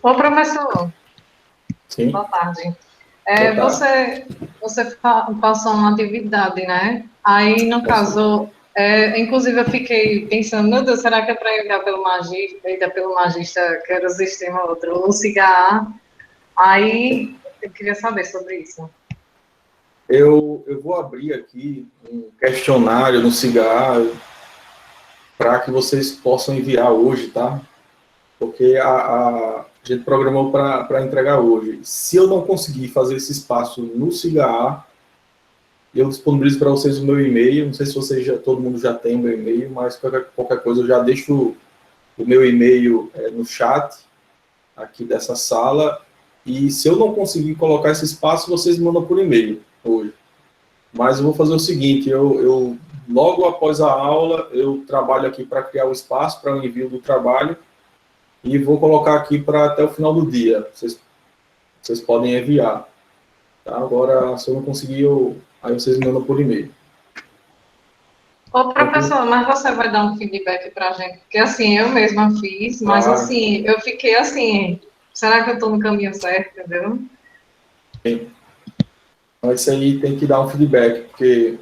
Ô, professor, Sim. boa tarde. Boa tarde. Você passou uma atividade, né? Aí, no caso, inclusive eu fiquei pensando, meu Deus, será que é para enviar pelo magista, que era o sistema outro, o CIGA? Aí, eu queria saber sobre isso. Eu vou abrir aqui um questionário no Cigar para que vocês possam enviar hoje, tá? Porque a gente programou para entregar hoje. Se eu não conseguir fazer esse espaço no Cigar, eu disponibilizo para vocês o meu e-mail. Não sei se todo mundo já tem o meu e-mail, mas qualquer coisa eu já deixo o meu e-mail no chat aqui dessa sala. E se eu não conseguir colocar esse espaço, vocês mandam por e-mail hoje. Mas eu vou fazer o seguinte, eu logo após a aula, eu trabalho aqui para criar o espaço para o envio do trabalho e vou colocar aqui para até o final do dia. Vocês podem enviar. Tá? Agora, se eu não conseguir, aí vocês me mandam por e-mail. Ô, professor, mas você vai dar um feedback para a gente? Porque, assim, eu mesma fiz, mas, Claro. assim, eu fiquei assim, será que eu estou no caminho certo, entendeu? Então, isso aí tem que dar um feedback, porque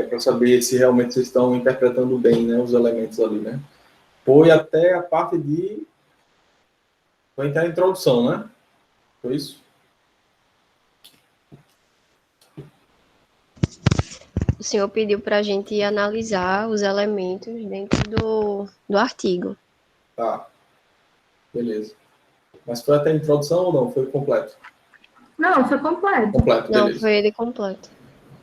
para saber se realmente vocês estão interpretando bem, né, os elementos ali, né? Foi até a parte de... Foi até a introdução, né? Foi isso? O senhor pediu para a gente analisar os elementos dentro do artigo. Tá. Beleza. Mas foi até a introdução ou não? Foi completo? Não, foi completo. Completo, Não, beleza. foi ele completo.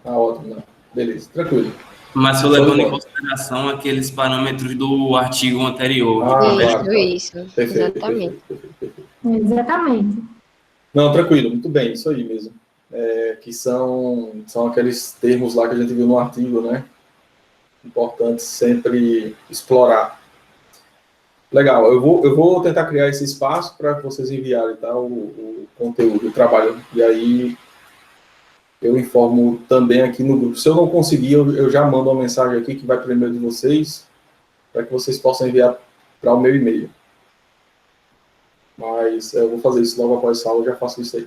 Tá ótimo, né? Beleza, tranquilo. Mas foi levando em consideração aqueles parâmetros do artigo anterior. Claro. Isso. Perfeito, Exatamente. perfeito. Exatamente. Não, tranquilo, muito bem, isso aí mesmo. Que são aqueles termos lá que a gente viu no artigo, né? Importante sempre explorar. Legal, eu vou tentar criar esse espaço para vocês enviarem, tá, o conteúdo, o trabalho. E aí eu informo também aqui no grupo. Se eu não conseguir, eu já mando uma mensagem aqui que vai para o e-mail de vocês, para que vocês possam enviar para o meu e-mail. Mas eu vou fazer isso logo após a aula, eu já faço isso aí.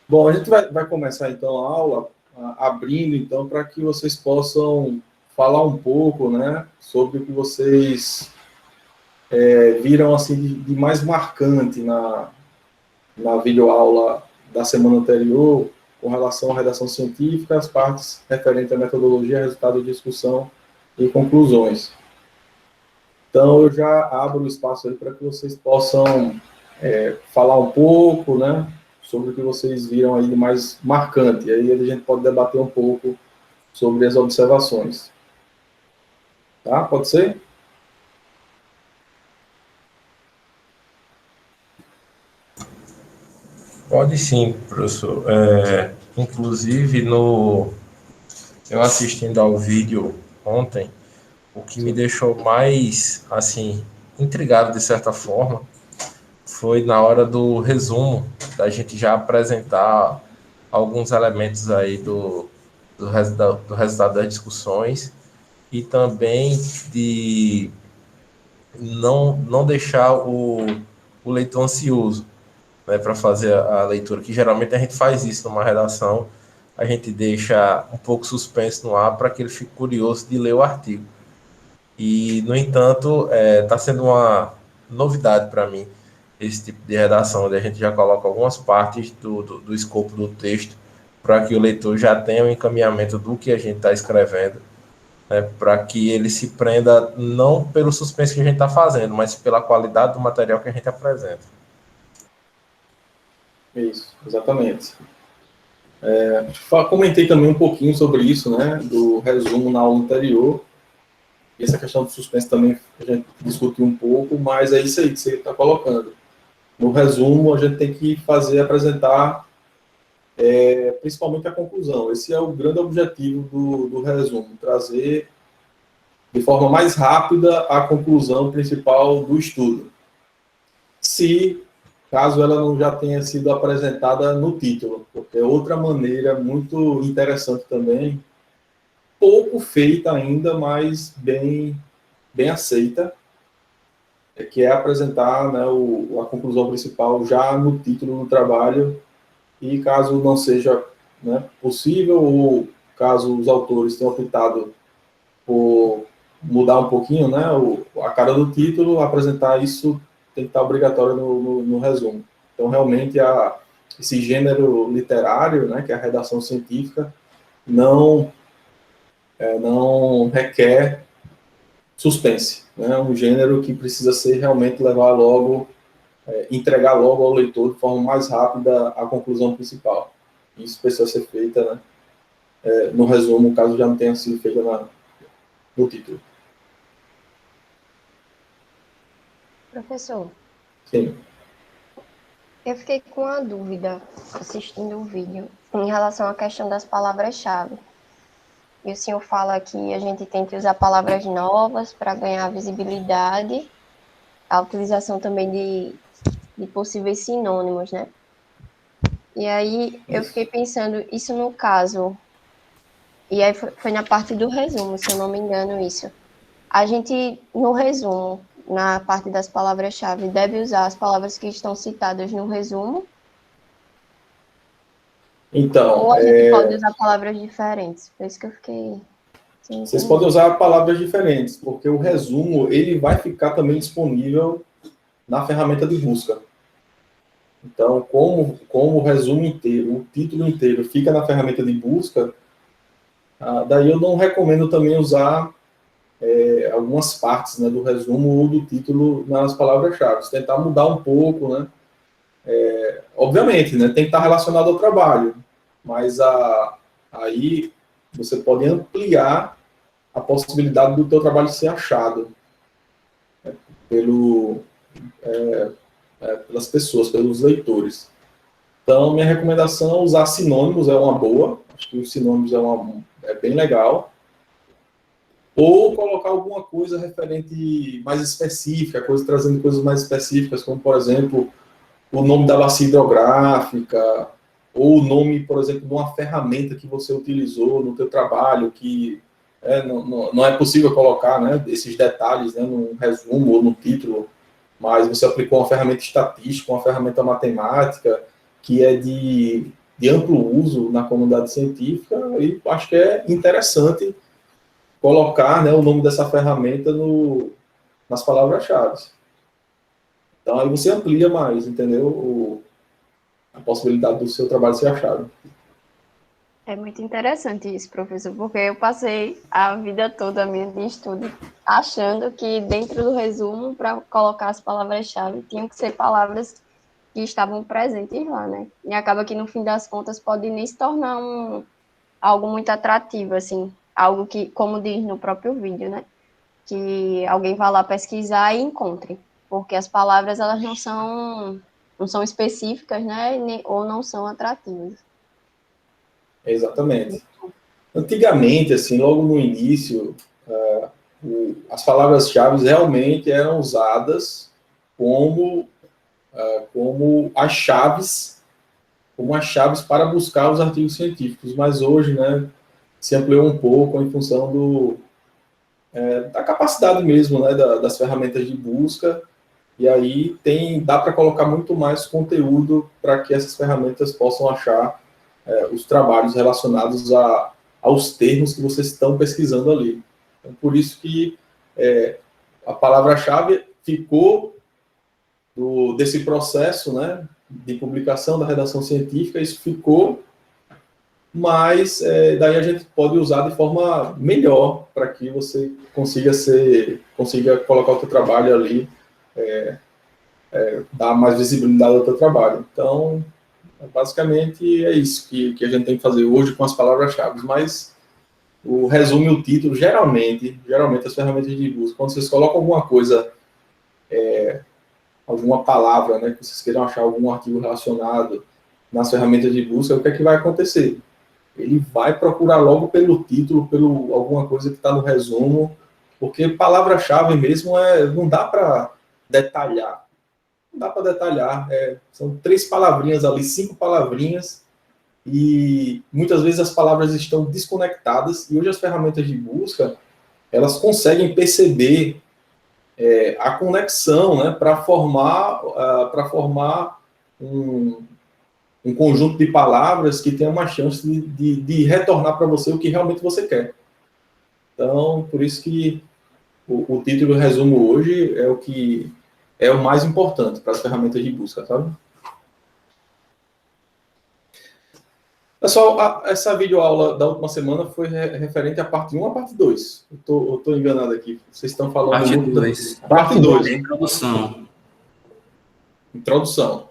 Bom, a gente vai começar então a aula abrindo então para que vocês possam falar um pouco, né, sobre o que vocês viram assim de mais marcante na videoaula da semana anterior com relação à redação científica, as partes referentes à metodologia, resultado de discussão e conclusões. Então, eu já abro o espaço aí para que vocês possam falar um pouco, né, sobre o que vocês viram aí de mais marcante. E aí a gente pode debater um pouco sobre as observações. Tá? Pode ser? Pode sim, professor. Inclusive, eu assistindo ao vídeo ontem, o que me deixou mais, assim, intrigado de certa forma, foi na hora do resumo, da gente já apresentar alguns elementos aí do resultado das discussões e também de não deixar o leitor ansioso, né, para fazer a leitura, que geralmente a gente faz isso numa redação, a gente deixa um pouco suspenso no ar para que ele fique curioso de ler o artigo. E, no entanto, está sendo uma novidade para mim esse tipo de redação, onde a gente já coloca algumas partes do escopo do texto para que o leitor já tenha um encaminhamento do que a gente está escrevendo, né, para que ele se prenda não pelo suspense que a gente está fazendo, mas pela qualidade do material que a gente apresenta. Isso, exatamente. Comentei também um pouquinho sobre isso, né, do resumo na aula anterior. E essa questão do suspense também a gente discutiu um pouco, mas é isso aí que você está colocando. No resumo, a gente tem que apresentar principalmente a conclusão. Esse é o grande objetivo do resumo, trazer de forma mais rápida a conclusão principal do estudo. Caso ela não já tenha sido apresentada no título, porque é outra maneira muito interessante também, pouco feita ainda, mas bem aceita, que é apresentar, né, a conclusão principal já no título do trabalho, e caso não seja, né, possível, ou caso os autores tenham optado por mudar um pouquinho, né, a cara do título, apresentar isso tem que estar obrigatório no resumo. Então, realmente, esse gênero literário, né, que é a redação científica, não requer suspense, né, um gênero que precisa ser realmente levar logo, entregar logo ao leitor de forma mais rápida a conclusão principal. Isso precisa ser feita, né, no resumo, caso já não tenha sido feita no título. Professor, Sim. eu fiquei com uma dúvida assistindo o vídeo em relação à questão das palavras-chave. E o senhor fala que a gente tem que usar palavras novas para ganhar visibilidade, a utilização também de possíveis sinônimos, né? E aí eu fiquei pensando, isso no caso, e aí foi na parte do resumo, se eu não me engano isso. A gente, no resumo, na parte das palavras-chave, deve usar as palavras que estão citadas no resumo, Então, ou a gente pode usar palavras diferentes? Por isso que eu fiquei sem vocês entender. podem usar palavras diferentes, porque o resumo ele vai ficar também disponível na ferramenta de busca. Então, como o resumo inteiro, o título inteiro fica na ferramenta de busca, daí eu não recomendo também usar algumas partes, né, do resumo ou do título nas palavras-chave. Tentar mudar um pouco, né? Obviamente, né, tem que estar relacionado ao trabalho, mas aí você pode ampliar a possibilidade do teu trabalho ser achado, né, pelas pessoas, pelos leitores. Então, minha recomendação é usar sinônimos, é uma boa. Acho que os sinônimos é bem legal. Ou colocar alguma coisa referente mais específica, trazendo coisas mais específicas, como, por exemplo, o nome da bacia hidrográfica, ou o nome, por exemplo, de uma ferramenta que você utilizou no teu trabalho, que não é possível colocar, né, esses detalhes, né, num resumo ou no título, mas você aplicou uma ferramenta estatística, uma ferramenta matemática, que é de amplo uso na comunidade científica, e acho que é interessante colocar, né, o nome dessa ferramenta nas palavras-chave. Então, aí você amplia mais, entendeu? A possibilidade do seu trabalho ser achado. É muito interessante isso, professor, porque eu passei a vida toda minha de estudo achando que dentro do resumo, para colocar as palavras-chave, tinham que ser palavras que estavam presentes lá, né? E acaba que, no fim das contas, pode nem se tornar algo muito atrativo, assim, algo que, como diz no próprio vídeo, né? Que alguém vá lá pesquisar e encontre, porque as palavras, elas não são específicas, né? Ou não são atrativas. Exatamente. Antigamente, assim, logo no início, as palavras-chave realmente eram usadas como as chaves para buscar os artigos científicos, mas hoje, né, se ampliou um pouco em função da capacidade mesmo, né, das ferramentas de busca, e aí dá para colocar muito mais conteúdo para que essas ferramentas possam achar os trabalhos relacionados aos termos que vocês estão pesquisando ali. Então, por isso que a palavra-chave ficou desse processo, né, de publicação da redação científica, isso ficou, mas daí a gente pode usar de forma melhor para que você consiga colocar o seu trabalho ali, dar mais visibilidade ao seu trabalho. Então, basicamente é isso que a gente tem que fazer hoje com as palavras-chave, mas o resumo e o título, geralmente as ferramentas de busca, quando vocês colocam alguma coisa, alguma palavra, né, que vocês queiram achar algum artigo relacionado nas ferramentas de busca, o que é que vai acontecer? Ele vai procurar logo pelo título, pelo alguma coisa que está no resumo, porque palavra-chave mesmo não dá para detalhar. Não dá para detalhar. São 3 palavrinhas ali, 5 palavrinhas, e muitas vezes as palavras estão desconectadas, e hoje as ferramentas de busca, elas conseguem perceber a conexão, né, para formar um conjunto de palavras que tenha uma chance de retornar para você o que realmente você quer. Então, por isso que o título do resumo hoje é o que é o mais importante para as ferramentas de busca, sabe? Pessoal, essa videoaula da última semana foi referente à parte 1 à parte 2. Eu estou enganado aqui. Vocês estão falando Parte muito... 2. Parte 2, né? Introdução. Introdução.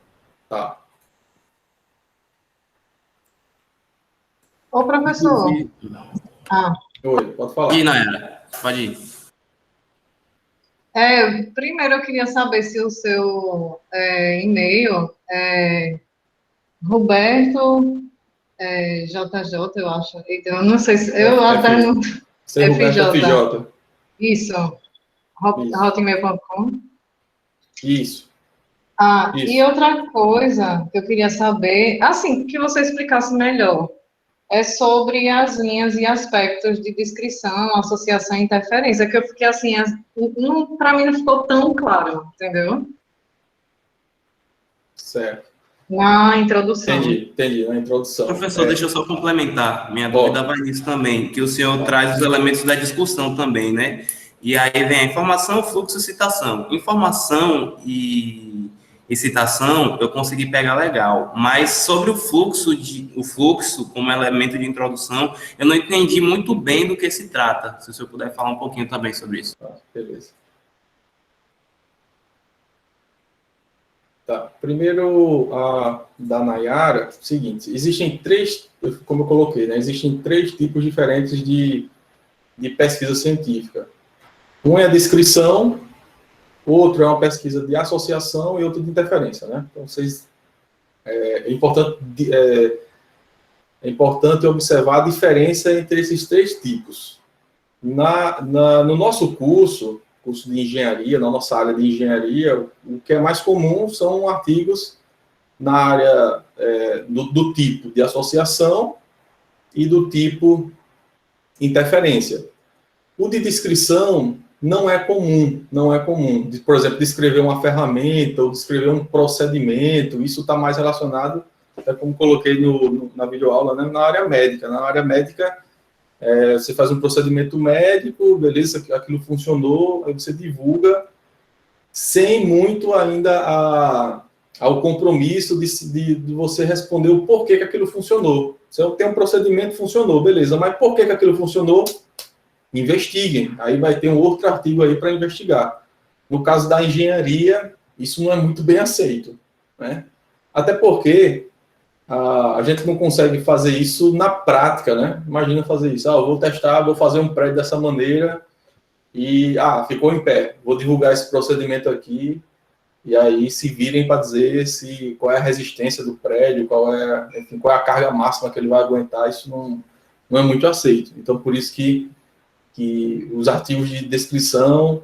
Tá. Ô, professor. Ah, Oi, pode falar. E Nayara, pode ir. primeiro eu queria saber se o seu e-mail é Roberto JJ, eu acho. Então, eu não sei se... Eu até não... Seu Roberto FJ. FJ. Isso. Hotmail.com. Isso. Ah, Isso. e outra coisa que eu queria saber, assim, que você explicasse melhor, é sobre as linhas e aspectos de descrição, associação e interferência, que eu fiquei assim, para mim não ficou tão claro, entendeu? Certo. Na introdução. Entendi, na introdução. Professor, deixa eu só complementar. Minha dúvida vai nisso também, que o senhor traz os elementos da discussão também, né? E aí vem a informação, fluxo e citação. Informação e citação eu consegui pegar legal, mas sobre o fluxo como elemento de introdução, eu não entendi muito bem do que se trata. Se o senhor puder falar um pouquinho também sobre isso. Beleza. Tá. Primeiro, da Nayara, seguinte, existem três, como eu coloquei, né? Existem três tipos diferentes de pesquisa científica. Um é a descrição, outro é uma pesquisa de associação e outro de interferência, né? Então, é importante observar a diferença entre esses três tipos. No nosso curso de engenharia, na nossa área de engenharia, o que é mais comum são artigos na área do tipo de associação e do tipo interferência. O de descrição não é comum. Por exemplo, descrever uma ferramenta ou descrever um procedimento, isso está mais relacionado, até como coloquei na videoaula, né, na área médica. Na área médica, você faz um procedimento médico, beleza, aquilo funcionou, aí você divulga, sem muito ainda ao compromisso de você responder o porquê que aquilo funcionou. Se eu tenho um procedimento, funcionou, beleza, mas por que aquilo funcionou? Investiguem, aí vai ter um outro artigo aí para investigar. No caso da engenharia, isso não é muito bem aceito, né? Até porque a gente não consegue fazer isso na prática, né? Imagina fazer isso. Eu vou testar, vou fazer um prédio dessa maneira e, ficou em pé. Vou divulgar esse procedimento aqui e aí se virem para dizer qual é a resistência do prédio, qual é a carga máxima que ele vai aguentar. Isso não é muito aceito. Então, por isso que os artigos de descrição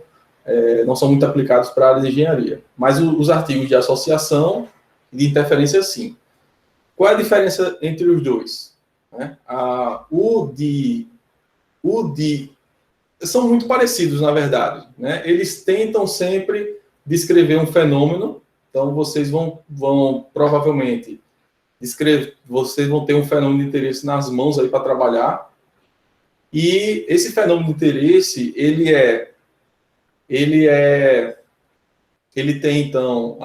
não são muito aplicados para a área de engenharia. Mas os artigos de associação e de interferência, sim. Qual é a diferença entre os dois? Né? São muito parecidos, na verdade. Né? Eles tentam sempre descrever um fenômeno, então vocês vão provavelmente vocês vão ter um fenômeno de interesse nas mãos aí para trabalhar, e esse fenômeno de interesse, ele tem, então,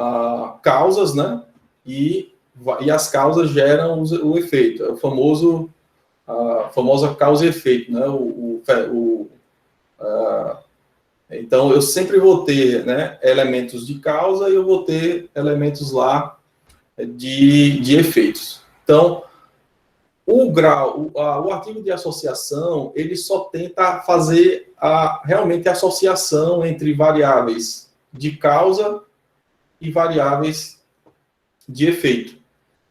causas, né? E as causas geram o efeito. É a famosa causa e efeito, né? Então, eu sempre vou ter, né, elementos de causa e eu vou ter elementos lá de efeitos. Então, o artigo de associação, ele só tenta fazer realmente a associação entre variáveis de causa e variáveis de efeito,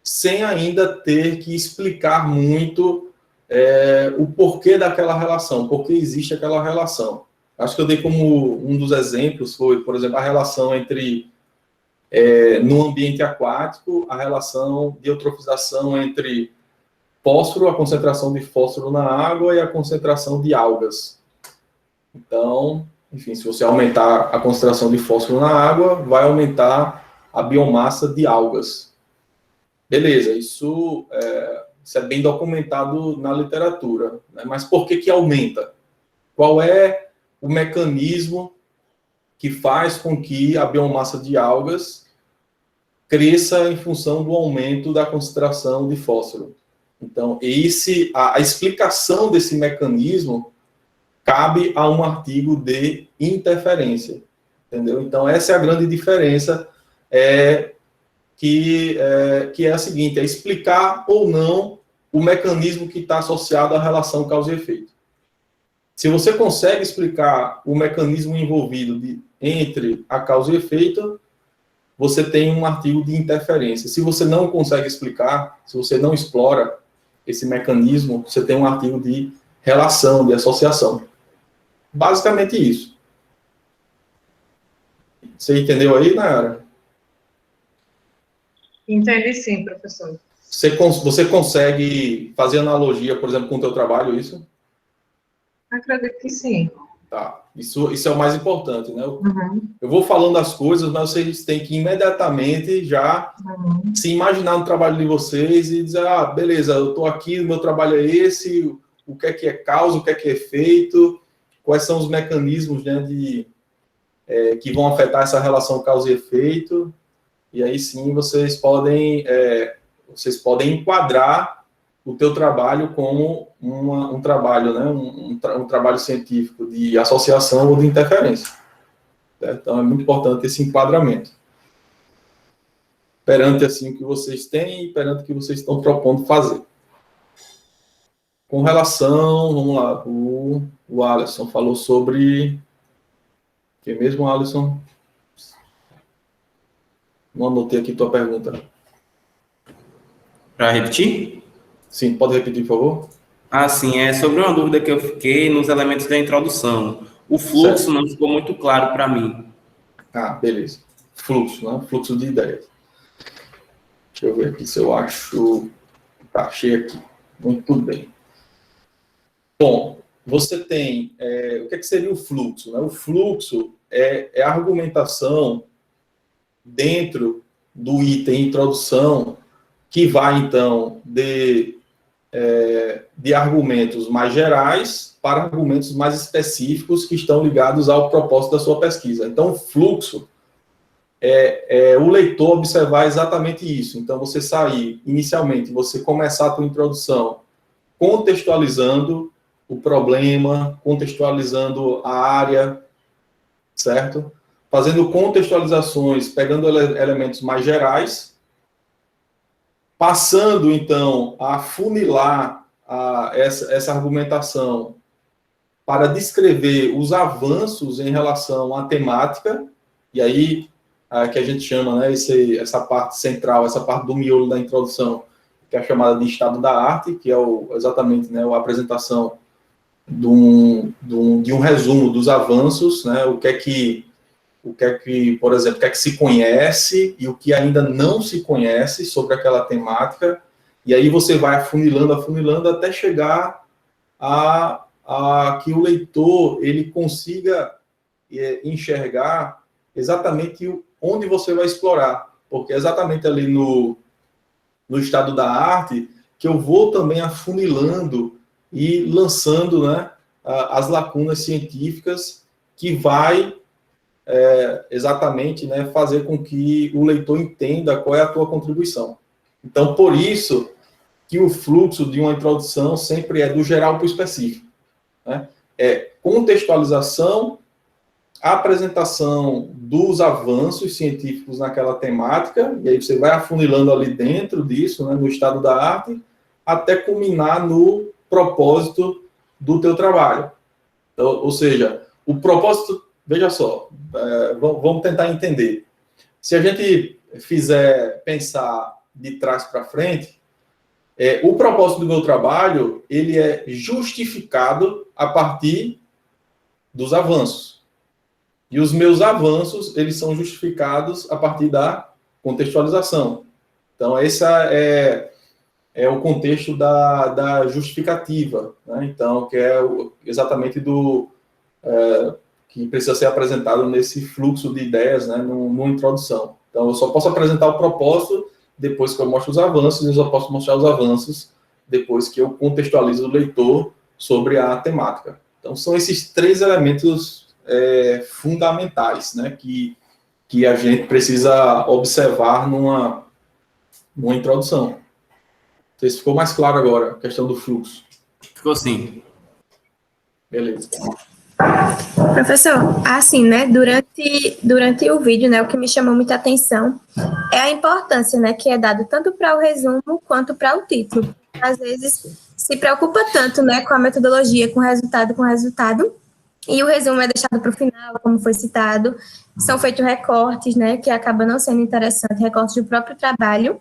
sem ainda ter que explicar muito o porquê daquela relação, por que existe aquela relação. Acho que eu dei como um dos exemplos, foi, por exemplo, a relação entre, no ambiente aquático, a relação de eutrofização entre fósforo, a concentração de fósforo na água e a concentração de algas. Então, enfim, se você aumentar a concentração de fósforo na água, vai aumentar a biomassa de algas. Beleza, isso é bem documentado na literatura, né? Mas por que aumenta? Qual é o mecanismo que faz com que a biomassa de algas cresça em função do aumento da concentração de fósforo? Então, a explicação desse mecanismo cabe a um artigo de interferência, entendeu? Então, essa é a grande diferença, que é a seguinte, é explicar ou não o mecanismo que está associado à relação causa e efeito. Se você consegue explicar o mecanismo envolvido entre a causa e efeito, você tem um artigo de interferência. Se você não consegue explicar, se você não explora esse mecanismo, você tem um artigo de relação, de associação. Basicamente isso. Você entendeu aí, Nayara? Entendi sim, professor. Você consegue fazer analogia, por exemplo, com o teu trabalho, isso? Acredito que sim. Tá. Isso é o mais importante, né? Uhum. Eu vou falando as coisas, mas vocês têm que imediatamente já se imaginar no trabalho de vocês e dizer, beleza, eu estou aqui, o meu trabalho é esse, o que é causa, o que é efeito, quais são os mecanismos, né, que vão afetar essa relação causa e efeito, e aí sim vocês podem enquadrar o teu trabalho como um trabalho, né, um trabalho científico de associação ou de interferência. Certo? Então é muito importante esse enquadramento. Perante assim o que vocês têm e perante o que vocês estão propondo fazer. Com relação, vamos lá, o Alisson falou sobre... Que mesmo, Alisson? Não anotei aqui tua pergunta. Para repetir? Sim, pode repetir, por favor? Sim, é sobre uma dúvida que eu fiquei nos elementos da introdução. O fluxo Certo. não ficou muito claro para mim. Beleza. Fluxo, né? Fluxo de ideias. Deixa eu ver aqui se eu acho... Tá, achei aqui. Muito bem. Bom, você tem... o que seria o fluxo? Né? O fluxo é a argumentação dentro do item introdução que vai, então, de argumentos mais gerais para argumentos mais específicos que estão ligados ao propósito da sua pesquisa. Então, o fluxo é o leitor observar exatamente isso. Então, você sair, inicialmente, você começar a sua introdução contextualizando o problema, contextualizando a área, certo? Fazendo contextualizações, pegando elementos mais gerais, passando, então, a funilar essa argumentação para descrever os avanços em relação à temática, e aí, que a gente chama, né, essa parte central, essa parte do miolo da introdução, que é a chamada de estado da arte, que é exatamente, né, a apresentação de um resumo dos avanços, né, o que é que, por exemplo, o que é que se conhece e o que ainda não se conhece sobre aquela temática, e aí você vai afunilando até chegar a que o leitor ele consiga enxergar exatamente onde você vai explorar, porque é exatamente ali no estado da arte que eu vou também afunilando e lançando, né, as lacunas científicas que vai exatamente, né, fazer com que o leitor entenda qual é a tua contribuição. Então, por isso que o fluxo de uma introdução sempre é do geral para o específico, né? É contextualização, apresentação dos avanços científicos naquela temática, e aí você vai afunilando ali dentro disso, né, no estado da arte, até culminar no propósito do teu trabalho. Então, ou seja, o propósito, veja só, vamos tentar entender. Se a gente fizer pensar de trás para frente, o propósito do meu trabalho, ele é justificado a partir dos avanços. E os meus avanços, eles são justificados a partir da contextualização. Então, esse é o contexto da justificativa, né? Então, que é exatamente que precisa ser apresentado nesse fluxo de ideias, né, numa introdução. Então, eu só posso apresentar o propósito depois que eu mostro os avanços, e eu só posso mostrar os avanços depois que eu contextualizo o leitor sobre a temática. Então, são esses 3 elementos fundamentais, né, que a gente precisa observar numa introdução. Não sei se ficou mais claro agora, a questão do fluxo. Ficou sim. Beleza. Professor, assim, né, durante o vídeo, né, o que me chamou muita atenção é a importância, né, que é dado tanto para o resumo quanto para o título. Às vezes se preocupa tanto, né, com a metodologia, com o resultado, e o resumo é deixado para o final, como foi citado, são feitos recortes, né, que acaba não sendo interessante, recortes do próprio trabalho.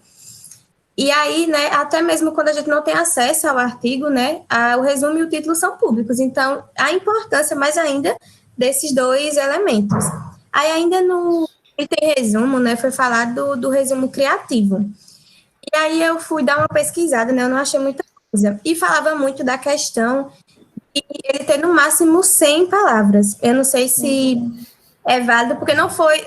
E aí, né, até mesmo quando a gente não tem acesso ao artigo, né, o resumo e o título são públicos. Então, a importância mais ainda desses 2 elementos. Aí, ainda no item resumo, né, foi falado do resumo criativo. E aí, eu fui dar uma pesquisada, né, eu não achei muita coisa. E falava muito da questão de ele ter no máximo 100 palavras. Eu não sei se é válido, porque não foi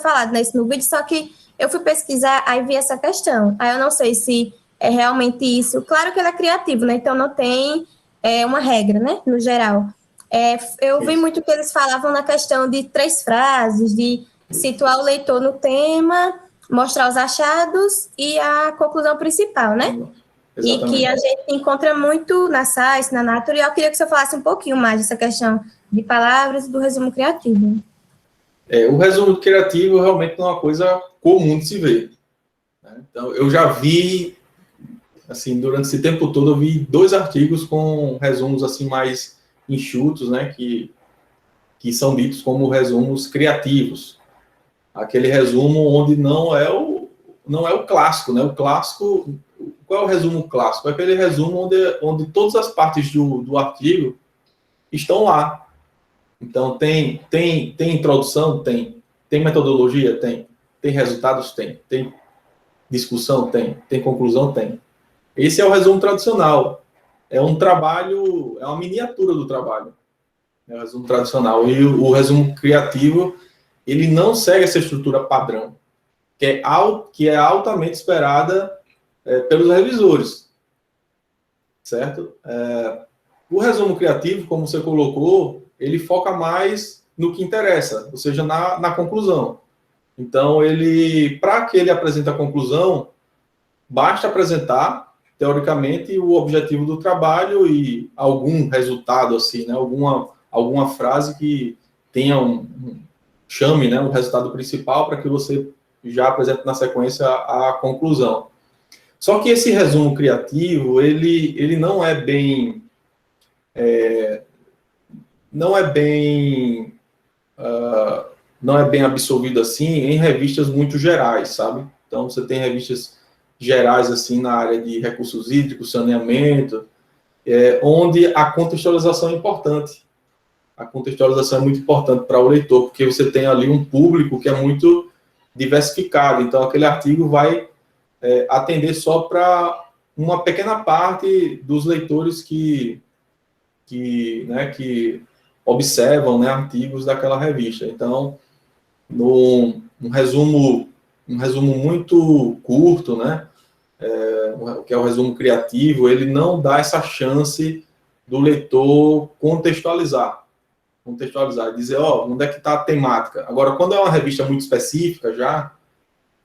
falado, né, isso no vídeo, só que eu fui pesquisar, aí vi essa questão. Aí eu não sei se é realmente isso. Claro que ele é criativo, né? Então não tem uma regra, né? No geral. Eu vi muito que eles falavam na questão de 3 frases, de situar o leitor no tema, mostrar os achados e a conclusão principal, né? Exatamente. E que a gente encontra muito na SAIS, na Natura, e eu queria que você falasse um pouquinho mais dessa questão de palavras e do resumo criativo. O resumo criativo realmente não é uma coisa comum de se ver, né? Então, eu já vi, assim, durante esse tempo todo, eu vi 2 artigos com resumos, assim, mais enxutos, né, que são ditos como resumos criativos. Aquele resumo onde não é o clássico, né? O clássico, qual é o resumo clássico? É aquele resumo onde todas as partes do artigo estão lá. Então, tem introdução? Tem metodologia? Tem resultados? Tem discussão? Tem conclusão? Tem. Esse é o resumo tradicional. É um trabalho, é uma miniatura do trabalho. É o resumo tradicional. E o resumo criativo, ele não segue essa estrutura padrão, que é altamente esperada pelos revisores. Certo? O resumo criativo, como você colocou, ele foca mais no que interessa, ou seja, na conclusão. Então, para que ele apresente a conclusão, basta apresentar, teoricamente, o objetivo do trabalho e algum resultado, assim, né? Alguma frase que tenha chame, né, o resultado principal para que você já apresente na sequência a conclusão. Só que esse resumo criativo, ele não é bem absorvido assim em revistas muito gerais, sabe? Então, você tem revistas gerais assim na área de recursos hídricos, saneamento, onde a contextualização é importante. A contextualização é muito importante para o leitor, porque você tem ali um público que é muito diversificado. Então, aquele artigo vai atender só para uma pequena parte dos leitores que observam, né, artigos daquela revista. Então, um resumo muito curto, né, que é o resumo criativo, ele não dá essa chance do leitor contextualizar, dizer, onde é que está a temática. Agora, quando é uma revista muito específica já,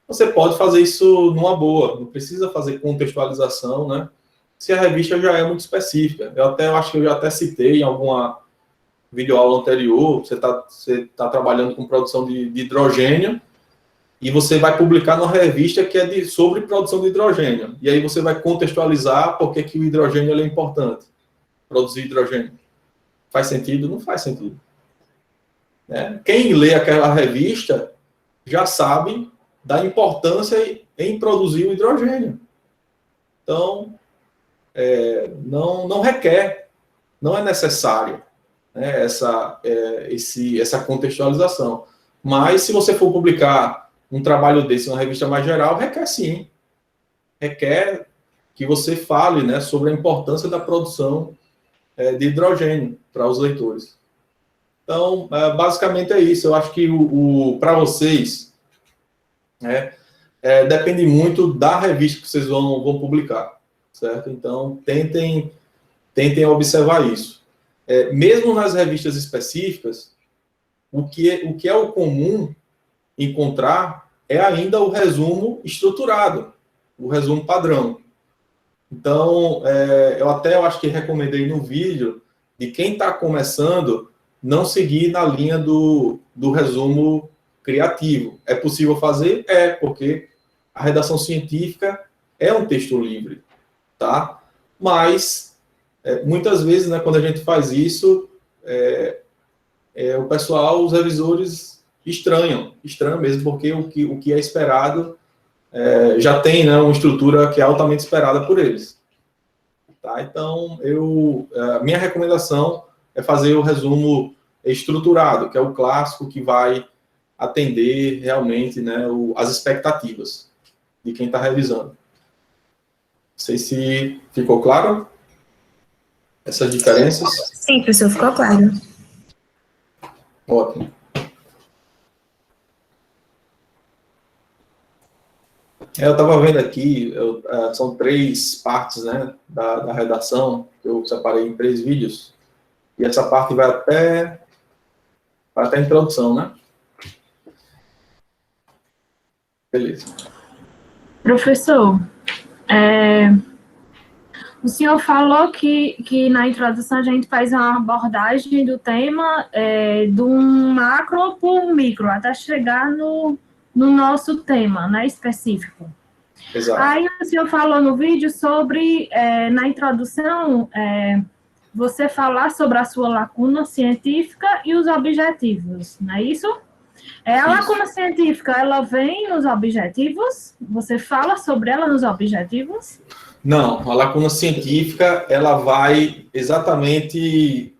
você pode fazer isso numa boa, não precisa fazer contextualização, né, se a revista já é muito específica. Eu acho que eu já até citei em alguma videoaula anterior, você tá trabalhando com produção de hidrogênio, e você vai publicar numa revista que é sobre produção de hidrogênio. E aí você vai contextualizar por que o hidrogênio é importante. Produzir hidrogênio. Faz sentido? Não faz sentido. Quem lê aquela revista já sabe da importância em produzir o hidrogênio. Então, não requer, não é necessário, né, essa contextualização. Mas, se você for publicar um trabalho desse em uma revista mais geral, requer sim. Requer que você fale, né, sobre a importância da produção de hidrogênio para os leitores. Então, basicamente é isso. Eu acho que para vocês, depende muito da revista que vocês vão publicar, certo? Então, tentem observar isso. Mesmo nas revistas específicas, o que é o comum encontrar é ainda o resumo estruturado, o resumo padrão. Então, eu acho que recomendei no vídeo de quem está começando não seguir na linha do resumo criativo. É possível fazer? Porque a redação científica é um texto livre, tá? Mas, muitas vezes, né, quando a gente faz isso, o pessoal, os revisores estranham mesmo, porque o que é esperado já tem, né, uma estrutura que é altamente esperada por eles. Tá? Então, a minha recomendação é fazer o resumo estruturado, que é o clássico que vai atender realmente, né, as expectativas de quem está revisando. Não sei se ficou claro essas diferenças. Sim, professor, ficou claro. Ótimo. Eu estava vendo aqui, são 3 partes, né, da redação, que eu separei em 3 vídeos, e essa parte vai até a introdução, né? Beleza. Professor, o senhor falou que na introdução a gente faz uma abordagem do tema do macro para o micro, até chegar no nosso tema, né, específico. Exato. Aí o senhor falou no vídeo sobre, na introdução, você falar sobre a sua lacuna científica e os objetivos, não é isso? A lacuna científica, ela vem nos objetivos? Você fala sobre ela nos objetivos? Não, a lacuna científica, ela vai exatamente...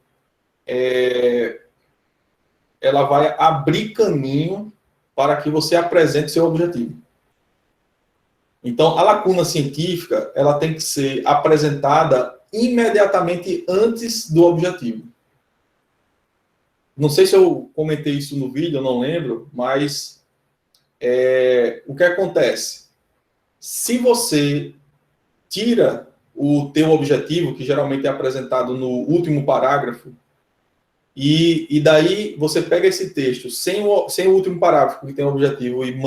ela vai abrir caminho para que você apresente seu objetivo. Então, a lacuna científica, ela tem que ser apresentada imediatamente antes do objetivo. Não sei se eu comentei isso no vídeo, eu não lembro, mas o que acontece? Se você tira o teu objetivo, que geralmente é apresentado no último parágrafo, e daí você pega esse texto sem o último parágrafo que tem o objetivo e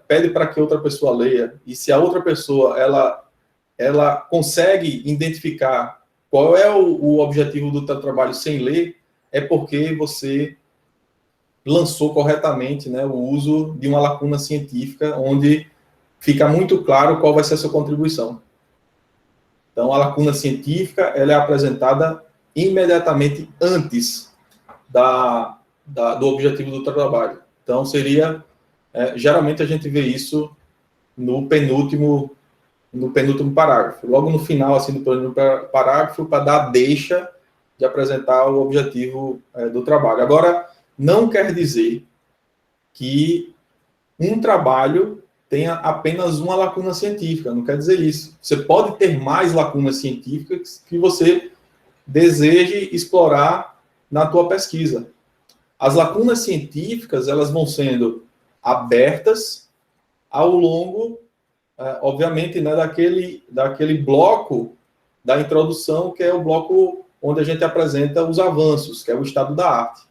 pede para que outra pessoa leia, e se a outra pessoa ela consegue identificar qual é o objetivo do teu trabalho sem ler, é porque você lançou corretamente, né, o uso de uma lacuna científica, onde fica muito claro qual vai ser a sua contribuição. Então, a lacuna científica ela é apresentada imediatamente antes do objetivo do trabalho. Então, seria... geralmente, a gente vê isso no penúltimo parágrafo. Logo no final, assim, do penúltimo parágrafo, para dar a deixa de apresentar o objetivo do trabalho. Agora, não quer dizer que um trabalho tenha apenas uma lacuna científica, não quer dizer isso. Você pode ter mais lacunas científicas que você deseje explorar na tua pesquisa. As lacunas científicas, elas vão sendo abertas ao longo, obviamente, né, daquele bloco da introdução, que é o bloco onde a gente apresenta os avanços, que é o estado da arte.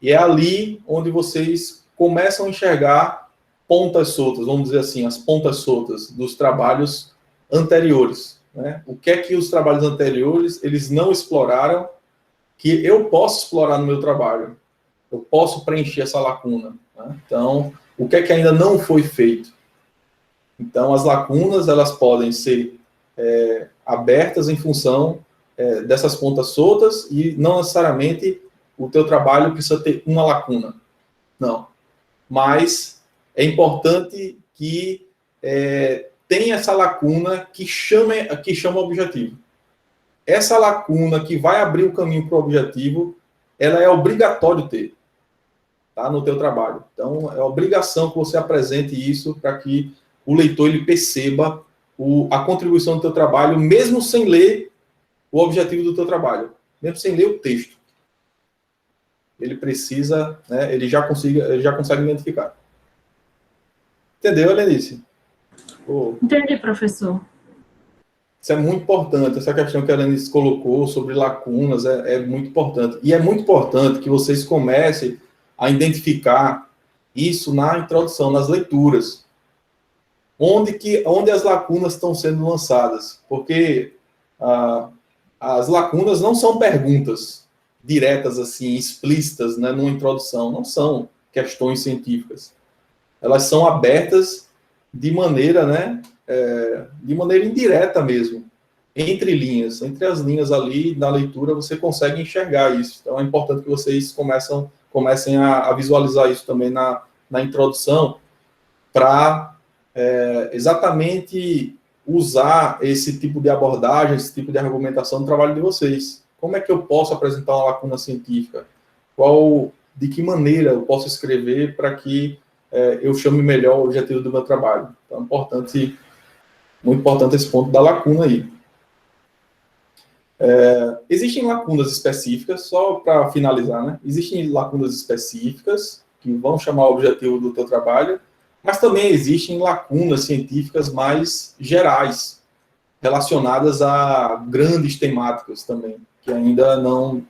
E é ali onde vocês começam a enxergar pontas soltas, vamos dizer assim, as pontas soltas dos trabalhos anteriores, né? O que é que os trabalhos anteriores, eles não exploraram, que eu posso explorar no meu trabalho. Eu posso preencher essa lacuna, né? Então, o que é que ainda não foi feito? Então, as lacunas, elas podem ser abertas em função dessas pontas soltas e não necessariamente o teu trabalho precisa ter uma lacuna. Não. Mas é importante que tenha essa lacuna que chama o objetivo. Essa lacuna que vai abrir o caminho para o objetivo, ela é obrigatório ter, tá, no teu trabalho. Então, é obrigação que você apresente isso para que o leitor ele perceba a contribuição do teu trabalho, mesmo sem ler o objetivo do teu trabalho, mesmo sem ler o texto. ele precisa, né, ele já consegue identificar. Entendeu, Helenice? Entendi, professor. Isso é muito importante, essa questão que a Helenice colocou sobre lacunas é muito importante. E é muito importante que vocês comecem a identificar isso na introdução, nas leituras. Onde as lacunas estão sendo lançadas. Porque as lacunas não são perguntas diretas, assim, explícitas, né, numa introdução. Não são questões científicas. Elas são abertas de maneira, né, de maneira indireta mesmo, entre linhas. Entre as linhas ali, na leitura, você consegue enxergar isso. Então, é importante que vocês comecem a visualizar isso também na introdução, para exatamente usar esse tipo de abordagem, esse tipo de argumentação no trabalho de vocês. Como é que eu posso apresentar uma lacuna científica? De que maneira eu posso escrever para que eu chame melhor o objetivo do meu trabalho? Então, muito importante esse ponto da lacuna aí. Existem lacunas específicas, só para finalizar, né? Existem lacunas específicas que vão chamar o objetivo do teu trabalho, mas também existem lacunas científicas mais gerais, relacionadas a grandes temáticas também, que ainda não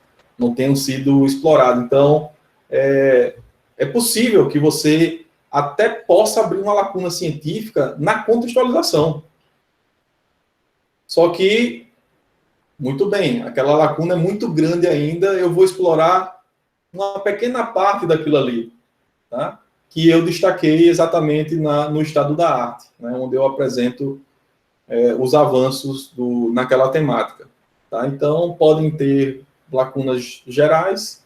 tenham sido exploradas. Então, é possível que você até possa abrir uma lacuna científica na contextualização. Só que, muito bem, aquela lacuna é muito grande ainda, eu vou explorar uma pequena parte daquilo ali, tá? Que eu destaquei exatamente no estado da arte, né, onde eu apresento os avanços naquela temática. Tá? Então, podem ter lacunas gerais,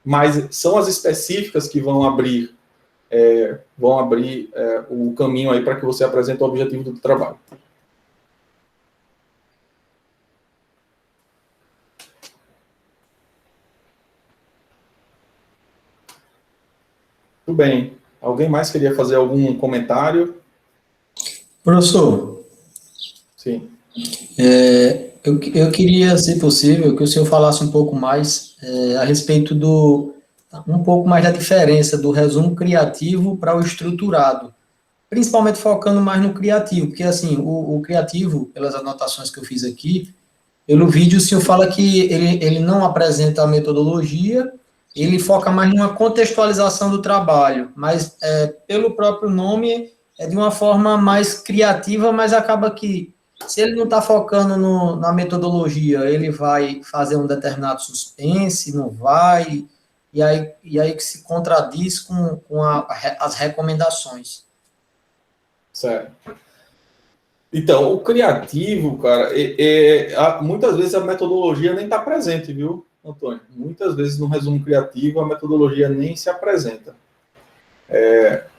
mas são as específicas que vão abrir o caminho aí para que você apresente o objetivo do trabalho. Tudo bem. Alguém mais queria fazer algum comentário? Professor. Sim. Eu queria, se possível, que o senhor falasse um pouco mais a respeito um pouco mais da diferença do resumo criativo para o estruturado, principalmente focando mais no criativo, porque, assim, o criativo, pelas anotações que eu fiz aqui, pelo vídeo, o senhor fala que ele não apresenta a metodologia, ele foca mais numa contextualização do trabalho, mas pelo próprio nome é de uma forma mais criativa, mas acaba que, se ele não está focando na metodologia, ele vai fazer um determinado suspense, não vai, e aí que se contradiz com as recomendações. Certo. Então, o criativo, cara, muitas vezes a metodologia nem está presente, viu, Antônio? Muitas vezes no resumo criativo a metodologia nem se apresenta.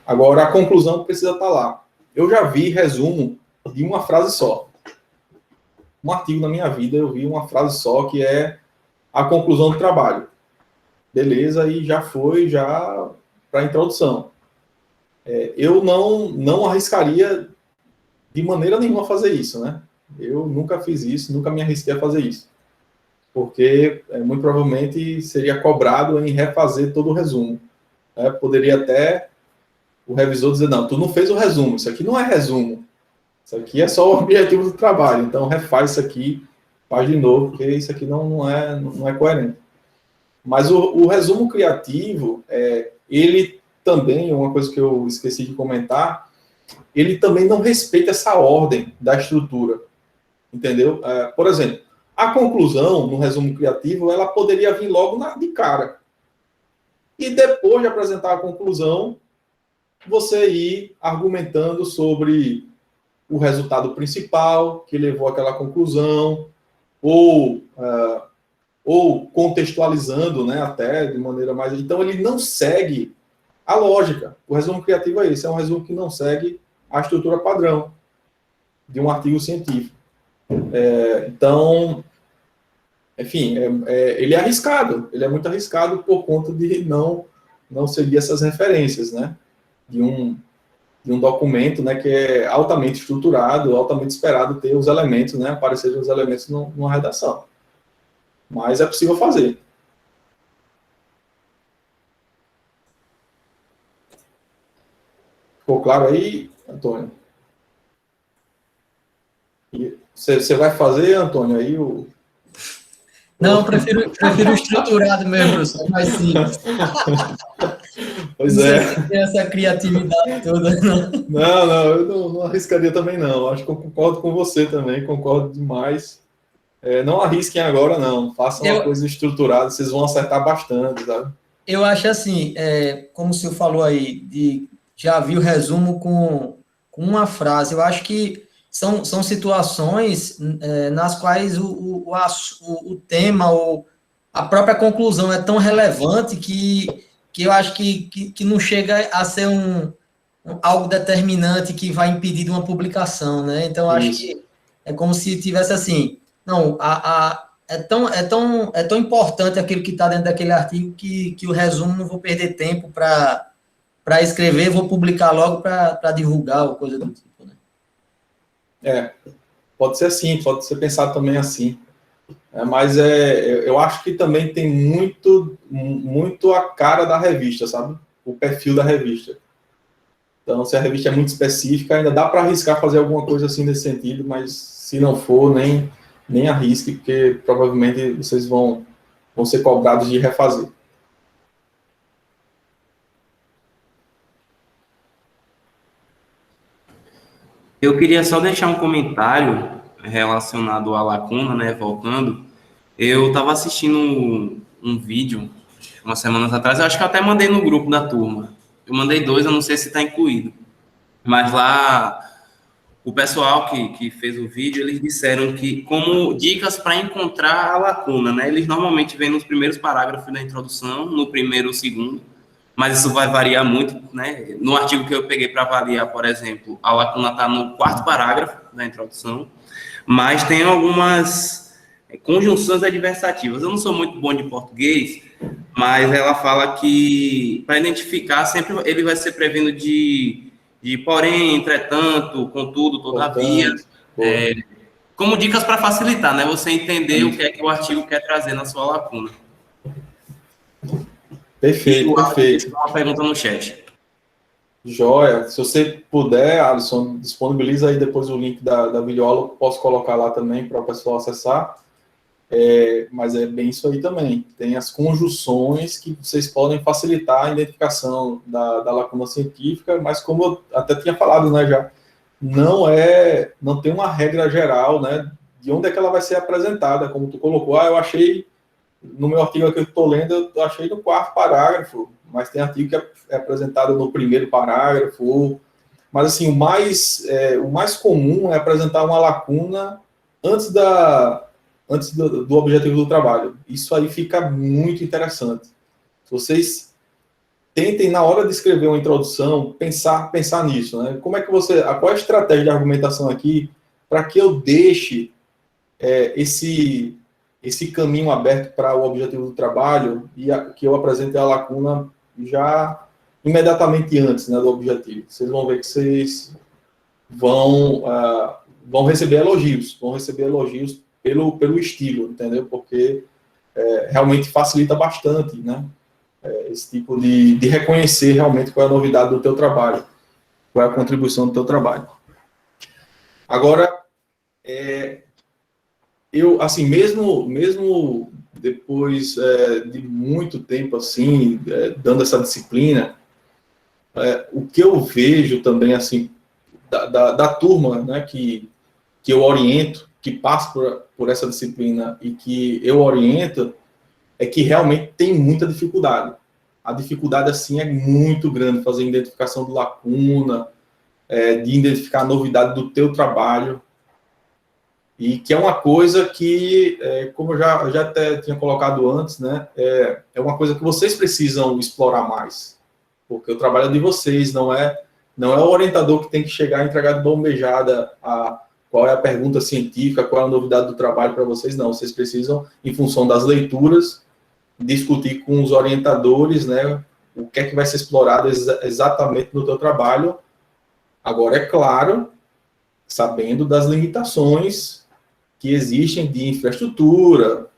Agora, a conclusão precisa estar lá. Eu já vi resumo de uma frase só. Um artigo na minha vida, eu vi uma frase só, que é a conclusão do trabalho. Beleza, e já foi para a introdução. Eu não arriscaria de maneira nenhuma fazer isso, né? Eu nunca fiz isso, nunca me arrisquei a fazer isso. Porque muito provavelmente seria cobrado em refazer todo o resumo. Poderia até o revisor dizer, não, tu não fez o resumo, isso aqui não é resumo. Isso aqui é só o objetivo do trabalho, então refaz isso aqui, faz de novo, porque isso aqui não é coerente. Mas o resumo criativo, ele também, uma coisa que eu esqueci de comentar, ele também não respeita essa ordem da estrutura, entendeu? Por exemplo, a conclusão, no resumo criativo, ela poderia vir logo de cara. E depois de apresentar a conclusão, você ir argumentando sobre o resultado principal que levou àquela conclusão, ou contextualizando, né, até de maneira mais... Então, ele não segue a lógica. O resumo criativo é esse, é um resumo que não segue a estrutura padrão de um artigo científico. Então, enfim, ele é arriscado, ele é muito arriscado por conta de não seguir essas referências, né, de um documento, né, que é altamente estruturado, altamente esperado ter os elementos, né, aparecerem os elementos numa redação. Mas é possível fazer. Ficou claro aí, Antônio? Você vai fazer, Antônio, aí o... Não, eu prefiro estruturado mesmo, professor, mais simples. Pois não é. sei se tem essa criatividade toda, não. Não, eu não arriscaria também, não. Acho que eu concordo com você também, concordo demais. Não arrisquem agora, não. Façam uma coisa estruturada, vocês vão acertar bastante, sabe? Eu acho assim, como o senhor falou aí, já vi o resumo com uma frase. Eu acho que são situações nas quais o tema ou a própria conclusão é tão relevante que eu acho que não chega a ser algo determinante que vai impedir de uma publicação, né? Então, eu acho que é como se tivesse assim, não, é tão importante aquilo que está dentro daquele artigo que o resumo não vou perder tempo para escrever, vou publicar logo para divulgar ou coisa do tipo, né? Pode ser assim, pode ser pensado também assim. Mas eu acho que também tem muito a cara da revista, sabe? O perfil da revista. Então, se a revista é muito específica, ainda dá para arriscar fazer alguma coisa assim nesse sentido, mas se não for, nem arrisque, porque provavelmente vocês vão ser cobrados de refazer. Eu queria só deixar um comentário relacionado à lacuna, né? Voltando. Eu estava assistindo um vídeo umas semanas atrás, eu acho que eu até mandei no grupo da turma. Eu mandei 2, eu não sei se está incluído. Mas lá, o pessoal que fez o vídeo, eles disseram que, como dicas para encontrar a lacuna, né? Eles normalmente vêm nos primeiros parágrafos da introdução, no primeiro ou segundo, mas isso vai variar muito, né? No artigo que eu peguei para avaliar, por exemplo, a lacuna está no 4º parágrafo da introdução, mas tem algumas conjunções adversativas. Eu não sou muito bom de português, mas ela fala que, para identificar, sempre ele vai ser prevendo de porém, entretanto, contudo, todavia, como dicas para facilitar, né? Você entender o que é que o artigo quer trazer na sua lacuna. Perfeito. Uma pergunta no chat. Joia. Se você puder, Alisson, disponibiliza aí depois o link da videoaula, posso colocar lá também para o pessoal acessar. Mas é bem isso aí também. Tem as conjunções que vocês podem facilitar a identificação da lacuna científica, mas como eu até tinha falado, né, já, não tem uma regra geral, né, de onde é que ela vai ser apresentada, como tu colocou. Eu achei, no meu artigo que eu estou lendo, eu achei no 4º parágrafo, mas tem artigo que é apresentado no 1º parágrafo, mas assim, o mais comum é apresentar uma lacuna antes do objetivo do trabalho. Isso aí fica muito interessante. Vocês tentem, na hora de escrever uma introdução, pensar nisso, né? Qual é a estratégia de argumentação aqui para que eu deixe esse caminho aberto para o objetivo do trabalho e que eu apresente a lacuna já imediatamente antes, né, do objetivo. Vocês vão ver que vocês vão receber elogios, pelo estilo, entendeu? Porque realmente facilita bastante, né? Esse tipo de reconhecer realmente qual é a novidade do teu trabalho, qual é a contribuição do teu trabalho. Agora, eu, assim, mesmo depois de muito tempo, assim, dando essa disciplina, o que eu vejo também, assim, da turma, né, que eu oriento, que passa por essa disciplina e que eu oriento, é que realmente tem muita dificuldade. A dificuldade, assim, é muito grande, fazer identificação de lacuna, de identificar a novidade do teu trabalho, e que é uma coisa que, como eu já até tinha colocado antes, né, é uma coisa que vocês precisam explorar mais, porque o trabalho é de vocês, não é o orientador que tem que chegar e entregar de bombejada qual é a pergunta científica, qual é a novidade do trabalho para vocês, não. Vocês precisam, em função das leituras, discutir com os orientadores, né, o que é que vai ser explorado exatamente no teu trabalho. Agora, é claro, sabendo das limitações que existem de infraestrutura,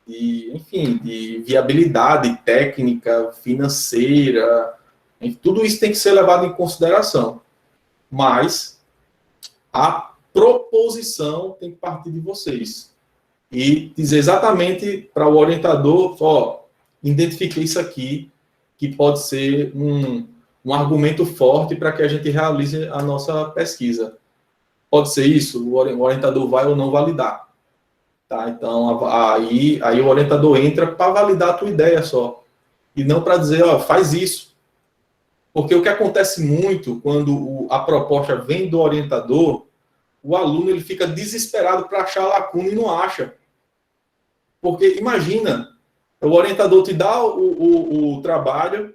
enfim, de viabilidade técnica, financeira, E tudo isso tem que ser levado em consideração. Mas a proposição tem que partir de vocês. E dizer exatamente para o orientador, ó, identifiquei isso aqui, que pode ser um argumento forte para que a gente realize a nossa pesquisa. Pode ser isso, o orientador vai ou não validar. Tá? Então, aí o orientador entra para validar a tua ideia só. E não para dizer, ó, faz isso. Porque o que acontece muito quando a proposta vem do orientador, o aluno ele fica desesperado para achar a lacuna e não acha. Porque, imagina, o orientador te dá o trabalho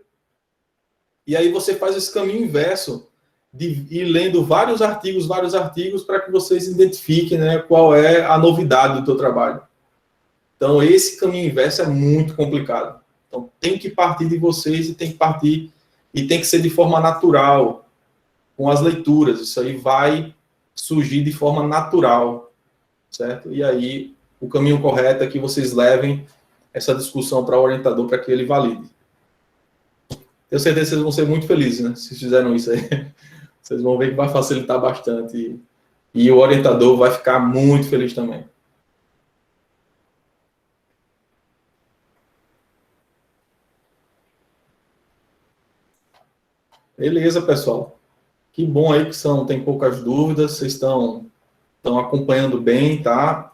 e aí você faz esse caminho inverso de ir lendo vários artigos para que vocês identifiquem, né, qual é a novidade do teu trabalho. Então, esse caminho inverso é muito complicado. Então, tem que partir de vocês e tem que ser de forma natural, com as leituras. Isso aí vai surgir de forma natural, certo? E aí, o caminho correto é que vocês levem essa discussão para o orientador para que ele valide. Tenho certeza que vocês vão ser muito felizes, né? Se fizeram isso aí. Vocês vão ver que vai facilitar bastante. E o orientador vai ficar muito feliz também. Beleza, pessoal. Que bom aí que tem poucas dúvidas. Vocês estão acompanhando bem, tá?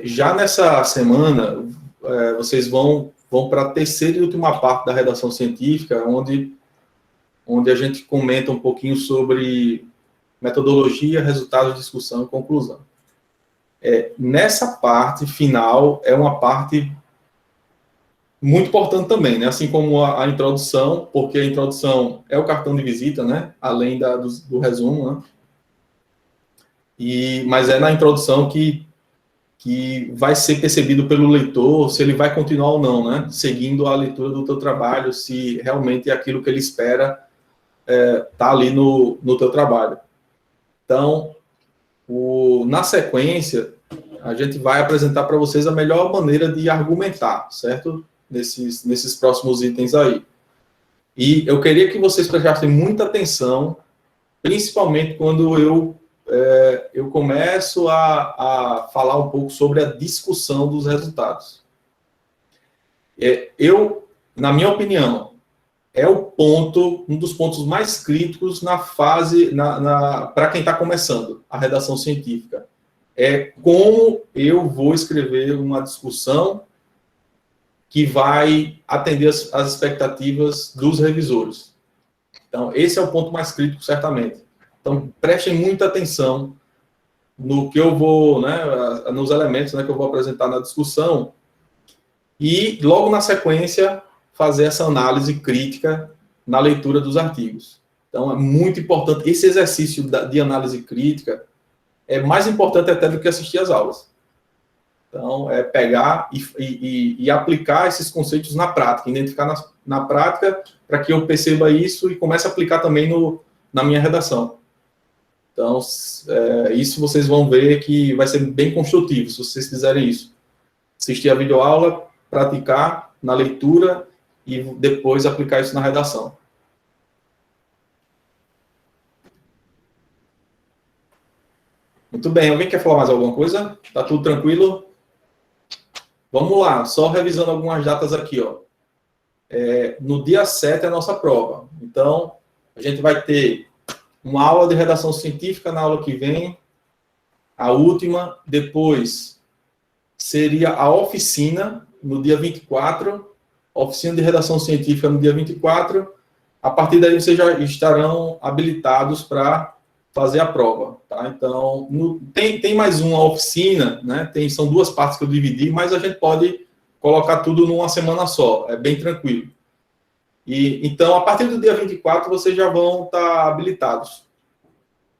Já nessa semana, vocês vão para a terceira e última parte da redação científica, onde a gente comenta um pouquinho sobre metodologia, resultados, discussão e conclusão. Nessa parte final, é uma parte muito importante também, né? Assim como a introdução, porque a introdução é o cartão de visita, né? Além do resumo, né? Mas é na introdução que vai ser percebido pelo leitor se ele vai continuar ou não, né? Seguindo a leitura do teu trabalho, se realmente é aquilo que ele espera tá ali no teu trabalho. Então, na sequência, a gente vai apresentar para vocês a melhor maneira de argumentar, certo? Nesses próximos itens aí. E eu queria que vocês prestassem muita atenção, principalmente quando eu começo a falar um pouco sobre a discussão dos resultados. Na minha opinião, é um dos pontos mais críticos na fase, para quem está começando a redação científica. É como eu vou escrever uma discussão que vai atender as expectativas dos revisores. Então, esse é o ponto mais crítico, certamente. Então, prestem muita atenção no que eu vou, né, nos elementos, né, que eu vou apresentar na discussão, e logo na sequência fazer essa análise crítica na leitura dos artigos. Então, é muito importante. Esse exercício de análise crítica é mais importante até do que assistir às aulas. Então, é pegar e aplicar esses conceitos na prática, identificar na prática para que eu perceba isso e comece a aplicar também na minha redação. Então, isso vocês vão ver que vai ser bem construtivo, se vocês fizerem isso. Assistir a videoaula, praticar na leitura e depois aplicar isso na redação. Muito bem, alguém quer falar mais alguma coisa? Tá tudo tranquilo? Vamos lá, só revisando algumas datas aqui, ó. No dia 7 é a nossa prova. Então, a gente vai ter uma aula de redação científica na aula que vem, a última, depois seria a oficina, no dia 24, oficina de redação científica no dia 24, a partir daí vocês já estarão habilitados para fazer a prova, tá? Então, tem mais uma oficina, né? São duas partes que eu dividi, mas a gente pode colocar tudo numa semana só, é bem tranquilo. Então, a partir do dia 24, vocês já vão estar habilitados.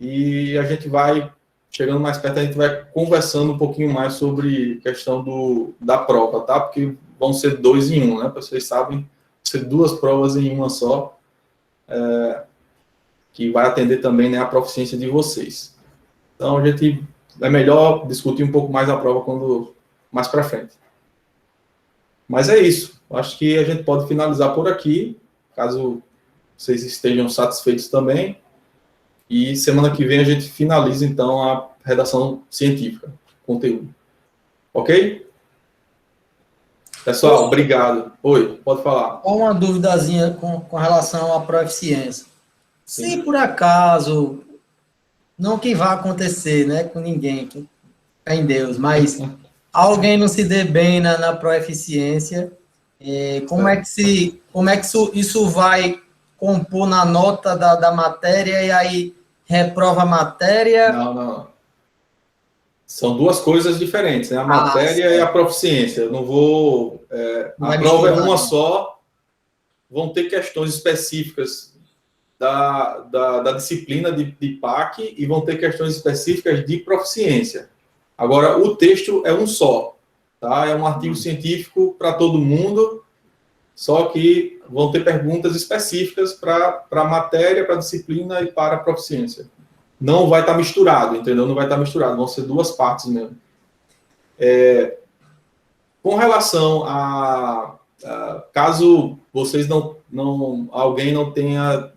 E a gente vai, chegando mais perto, a gente vai conversando um pouquinho mais sobre a questão da prova, tá? Porque vão ser 2 em 1, né? Vocês sabem, vão ser 2 provas em uma só, que vai atender também, né, a proficiência de vocês. Então, a gente é melhor discutir um pouco mais a prova mais para frente. Mas é isso. Acho que a gente pode finalizar por aqui. Caso vocês estejam satisfeitos também. E semana que vem a gente finaliza, então, a redação científica, conteúdo. Ok? Pessoal, obrigado. Oi, pode falar. Uma duvidazinha com relação à proeficiência. Se por acaso, não que vá acontecer, né, com ninguém, que é em Deus, mas alguém não se dê bem na proeficiência, como é que isso vai compor na nota da matéria e aí reprova a matéria? Não. São duas coisas diferentes, né? A matéria e a proficiência. Eu não vou... a prova é uma só. Vão ter questões específicas da disciplina de PAC e vão ter questões específicas de proficiência. Agora, o texto é um só, tá? É um artigo científico para todo mundo, só que vão ter perguntas específicas para a matéria, para a disciplina e para a proficiência. Não vai estar misturado, entendeu? Não vai estar misturado, vão ser duas partes mesmo. Com relação a caso vocês alguém não tenha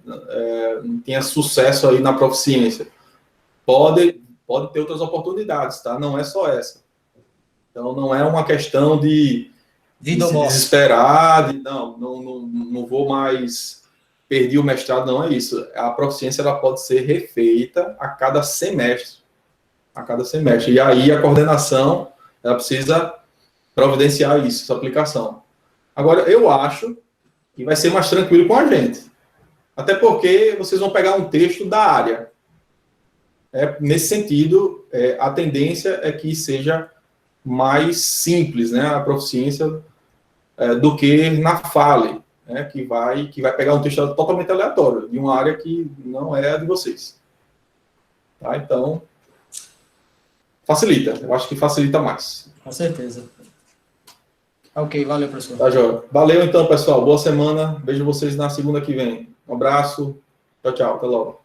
sucesso aí na proficiência, pode ter outras oportunidades, tá? Não é só essa. Então, não é uma questão de se desesperar, não vou mais... Perdi o mestrado, não é isso. A proficiência ela pode ser refeita a cada semestre. E aí a coordenação ela precisa providenciar isso, essa aplicação. Agora, eu acho que vai ser mais tranquilo com a gente. Até porque vocês vão pegar um texto da área. Nesse sentido, a tendência é que seja mais simples, né, a proficiência do que na FALE. Que vai pegar um texto totalmente aleatório, de uma área que não é a de vocês. Tá? Então, facilita. Eu acho que facilita mais. Com certeza. Ok, valeu, professor. Tá, João. Valeu, então, pessoal. Boa semana. Vejo vocês na segunda que vem. Um abraço. Tchau, tchau. Até logo.